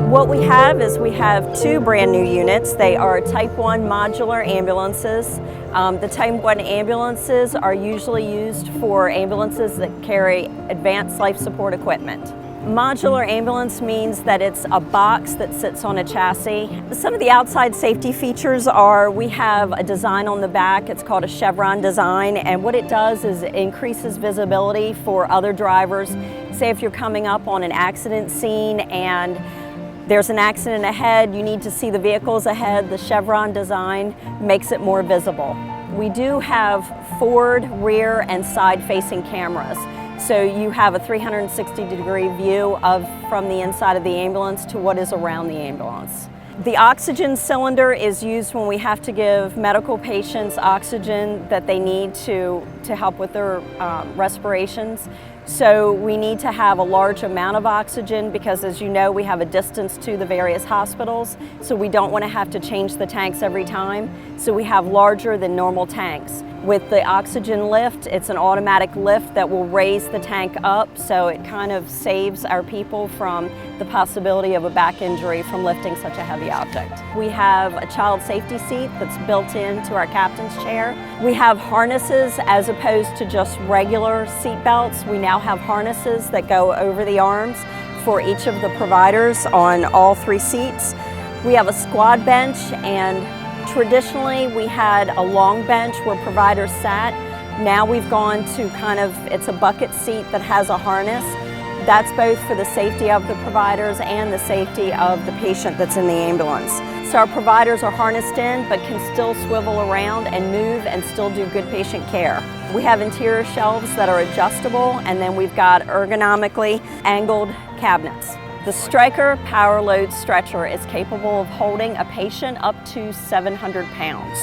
What we have is we have two brand new units. They are Type 1 modular ambulances. The Type 1 ambulances are usually used for ambulances that carry advanced life support equipment. Modular ambulance means that it's a box that sits on a chassis. Some of the outside safety features are we have a design on the back. It's called a chevron design, and what it does is it increases visibility for other drivers. Say if you're coming up on an accident scene and there's an accident ahead, you need to see the vehicles ahead. The chevron design makes it more visible. We do have forward, rear, and side-facing cameras. So you have a 360-degree view from the inside of the ambulance to what is around the ambulance. The oxygen cylinder is used when we have to give medical patients oxygen that they need to help with their respirations. So we need to have a large amount of oxygen because, as you know, we have a distance to the various hospitals, so we don't want to have to change the tanks every time. So we have larger than normal tanks. With the oxygen lift, it's an automatic lift that will raise the tank up, so it kind of saves our people from the possibility of a back injury from lifting such a heavy object. We have a child safety seat that's built into our captain's chair. We have harnesses as opposed to just regular seat belts. We now have harnesses that go over the arms for each of the providers on all three seats. We have a squad bench, and traditionally we had a long bench where providers sat. Now we've gone to it's a bucket seat that has a harness. That's both for the safety of the providers and the safety of the patient that's in the ambulance. So our providers are harnessed in but can still swivel around and move and still do good patient care. We have interior shelves that are adjustable, and then we've got ergonomically angled cabinets. The Stryker Power Load Stretcher is capable of holding a patient up to 700 pounds.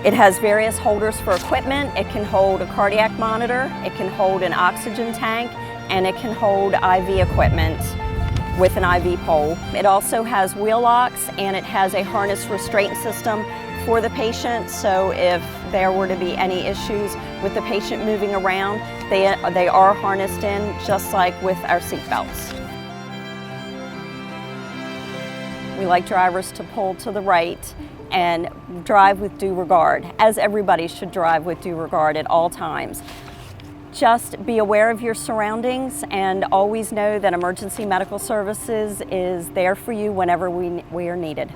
It has various holders for equipment. It can hold a cardiac monitor, it can hold an oxygen tank, and it can hold IV equipment with an IV pole. It also has wheel locks, and it has a harness restraint system for the patient, so if there were to be any issues with the patient moving around, they are harnessed in just like with our seat belts. We like drivers to pull to the right and drive with due regard, as everybody should drive with due regard at all times. Just be aware of your surroundings and always know that emergency medical services is there for you whenever we are needed.